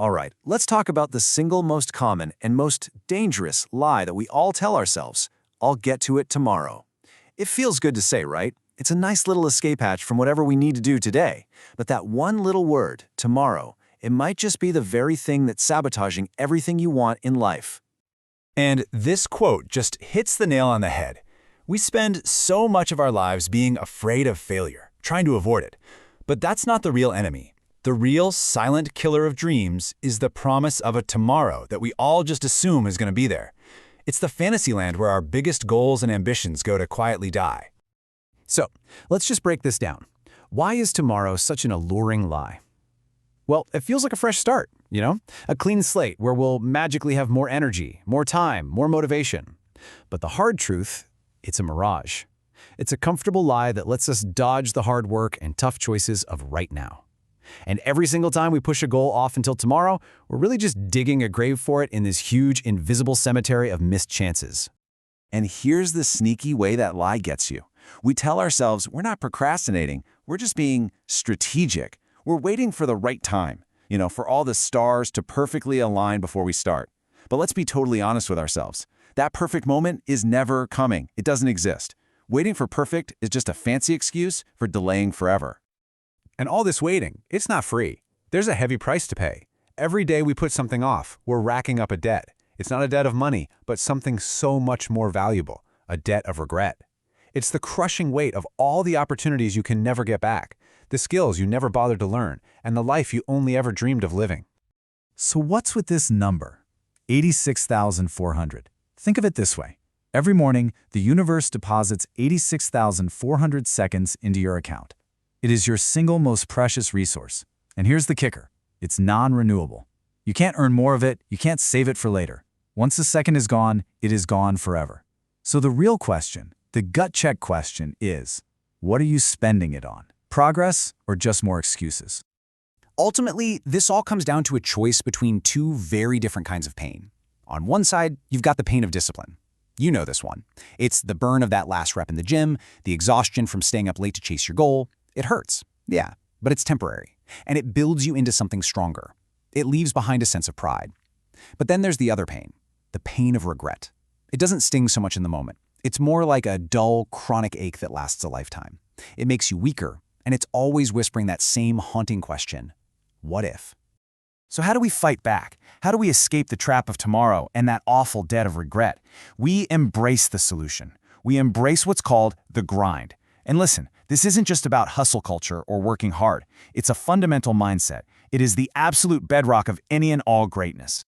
All right, let's talk about the single most common and most dangerous lie that we all tell ourselves. I'll get to it tomorrow. It feels good to say, right? It's a nice little escape hatch from whatever we need to do today. But that one little word, tomorrow, it might just be the very thing that's sabotaging everything you want in life. And this quote just hits the nail on the head. We spend so much of our lives being afraid of failure, trying to avoid it. But that's not the real enemy. The real silent killer of dreams is the promise of a tomorrow that we all just assume is going to be there. It's the fantasy land where our biggest goals and ambitions go to quietly die. So, let's just break this down. Why is tomorrow such an alluring lie? Well, it feels like a fresh start, A clean slate where we'll magically have more energy, more time, more motivation. But the hard truth, it's a mirage. It's a comfortable lie that lets us dodge the hard work and tough choices of right now. And every single time we push a goal off until tomorrow, we're really just digging a grave for it in this huge, invisible cemetery of missed chances. And here's the sneaky way that lie gets you. We tell ourselves we're not procrastinating, we're just being strategic. We're waiting for the right time, for all the stars to perfectly align before we start. But let's be totally honest with ourselves. That perfect moment is never coming. It doesn't exist. Waiting for perfect is just a fancy excuse for delaying forever. And all this waiting, it's not free. There's a heavy price to pay. Every day we put something off, we're racking up a debt. It's not a debt of money, but something so much more valuable, a debt of regret. It's the crushing weight of all the opportunities you can never get back, the skills you never bothered to learn, and the life you only ever dreamed of living. So what's with this number? 86,400. Think of it this way. Every morning, the universe deposits 86,400 seconds into your account. It is your single most precious resource. And here's the kicker. It's non-renewable. You can't earn more of it, you can't save it for later. Once a second is gone, it is gone forever. So the real question, the gut check question is, what are you spending it on? Progress or just more excuses? Ultimately, this all comes down to a choice between two very different kinds of pain. On one side, you've got the pain of discipline. You know this one. It's the burn of that last rep in the gym, the exhaustion from staying up late to chase your goal. It hurts, yeah, but it's temporary, and it builds you into something stronger. It leaves behind a sense of pride. But then there's the other pain, the pain of regret. It doesn't sting so much in the moment. It's more like a dull, chronic ache that lasts a lifetime. It makes you weaker, and it's always whispering that same haunting question, what if? So how do we fight back? How do we escape the trap of tomorrow and that awful debt of regret? We embrace the solution. We embrace what's called the grind. And listen, this isn't just about hustle culture or working hard. It's a fundamental mindset. It is the absolute bedrock of any and all greatness.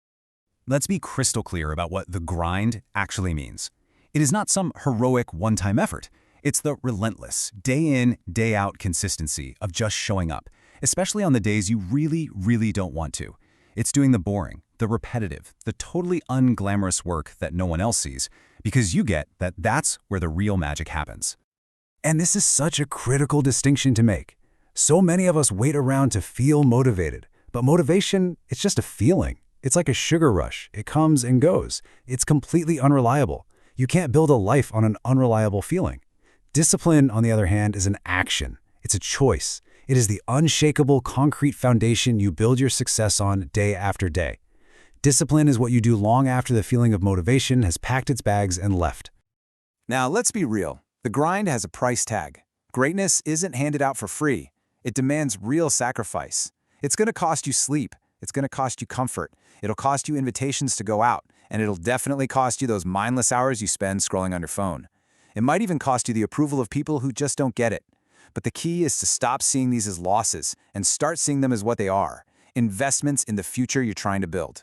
Let's be crystal clear about what the grind actually means. It is not some heroic one-time effort. It's the relentless, day in, day out consistency of just showing up, especially on the days you really, really don't want to. It's doing the boring, the repetitive, the totally unglamorous work that no one else sees, because you get that that's where the real magic happens. And this is such a critical distinction to make. So many of us wait around to feel motivated, but motivation, it's just a feeling. It's like a sugar rush. It comes and goes. It's completely unreliable. You can't build a life on an unreliable feeling. Discipline, on the other hand, is an action. It's a choice. It is the unshakable, concrete foundation you build your success on day after day. Discipline is what you do long after the feeling of motivation has packed its bags and left. Now, let's be real. The grind has a price tag. Greatness isn't handed out for free. It demands real sacrifice. It's going to cost you sleep. It's going to cost you comfort. It'll cost you invitations to go out. And it'll definitely cost you those mindless hours you spend scrolling on your phone. It might even cost you the approval of people who just don't get it. But the key is to stop seeing these as losses and start seeing them as what they are, investments in the future you're trying to build.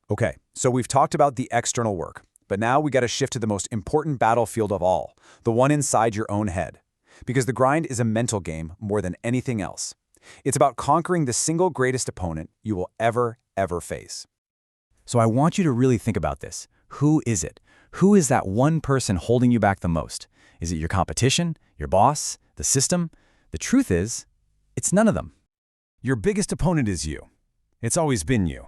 Okay, so we've talked about the external work, but now we got to shift to the most important battlefield of all, the one inside your own head. Because the grind is a mental game more than anything else. It's about conquering the single greatest opponent you will ever face. So I want you to really think about this. Who is it? Who is that one person holding you back the most? Is it your competition, your boss, the system? The truth is, it's none of them. Your biggest opponent is you. It's always been you.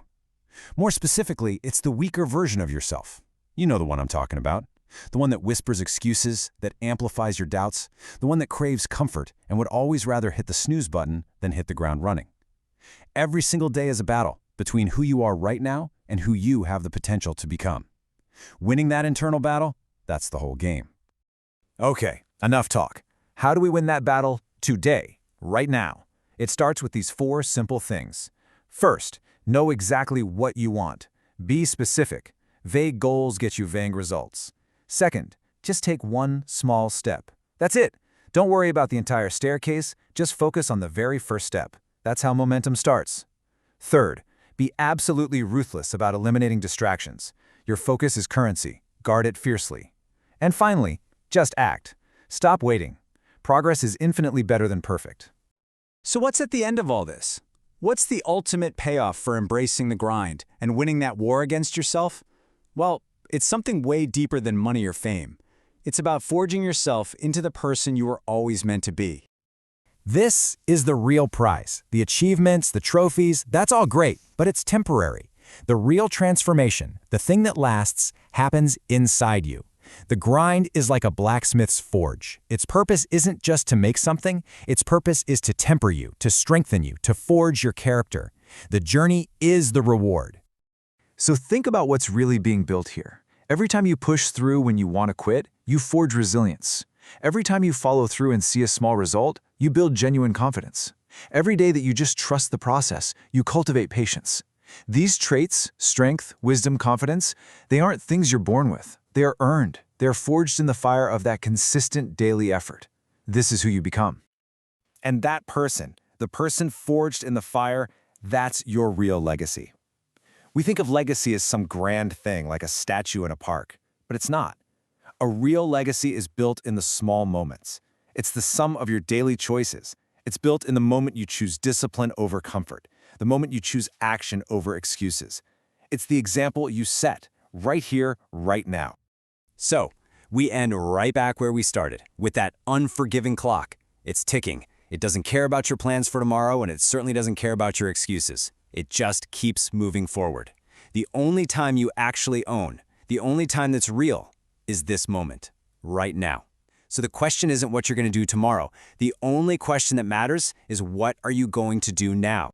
More specifically, it's the weaker version of yourself. You know the one I'm talking about. The one that whispers excuses, that amplifies your doubts, the one that craves comfort and would always rather hit the snooze button than hit the ground running. Every single day is a battle, between who you are right now and who you have the potential to become. Winning that internal battle, that's the whole game. Okay, enough talk. How do we win that battle today, right now? It starts with these 4 simple things. First, know exactly what you want. Be specific. Vague goals get you vague results. Second, just take one small step. That's it. Don't worry about the entire staircase, just focus on the very first step. That's how momentum starts. Third, be absolutely ruthless about eliminating distractions. Your focus is currency. Guard it fiercely. And finally, just act. Stop waiting. Progress is infinitely better than perfect. So what's at the end of all this? What's the ultimate payoff for embracing the grind and winning that war against yourself? Well, it's something way deeper than money or fame. It's about forging yourself into the person you were always meant to be. This is the real prize. The achievements, the trophies, that's all great, but it's temporary. The real transformation, the thing that lasts, happens inside you. The grind is like a blacksmith's forge. Its purpose isn't just to make something, its purpose is to temper you, to strengthen you, to forge your character. The journey is the reward. So think about what's really being built here. Every time you push through when you want to quit, you forge resilience. Every time you follow through and see a small result, you build genuine confidence. Every day that you just trust the process, you cultivate patience. These traits, strength, wisdom, confidence, they aren't things you're born with. They are earned. They are forged in the fire of that consistent daily effort. This is who you become. And that person, the person forged in the fire, that's your real legacy. We think of legacy as some grand thing, like a statue in a park, but it's not. A real legacy is built in the small moments. It's the sum of your daily choices. It's built in the moment you choose discipline over comfort, the moment you choose action over excuses. It's the example you set, right here, right now. So, we end right back where we started, with that unforgiving clock. It's ticking. It doesn't care about your plans for tomorrow, and it certainly doesn't care about your excuses. It just keeps moving forward. The only time you actually own, the only time that's real, is this moment, right now. So the question isn't what you're going to do tomorrow. The only question that matters is what are you going to do now?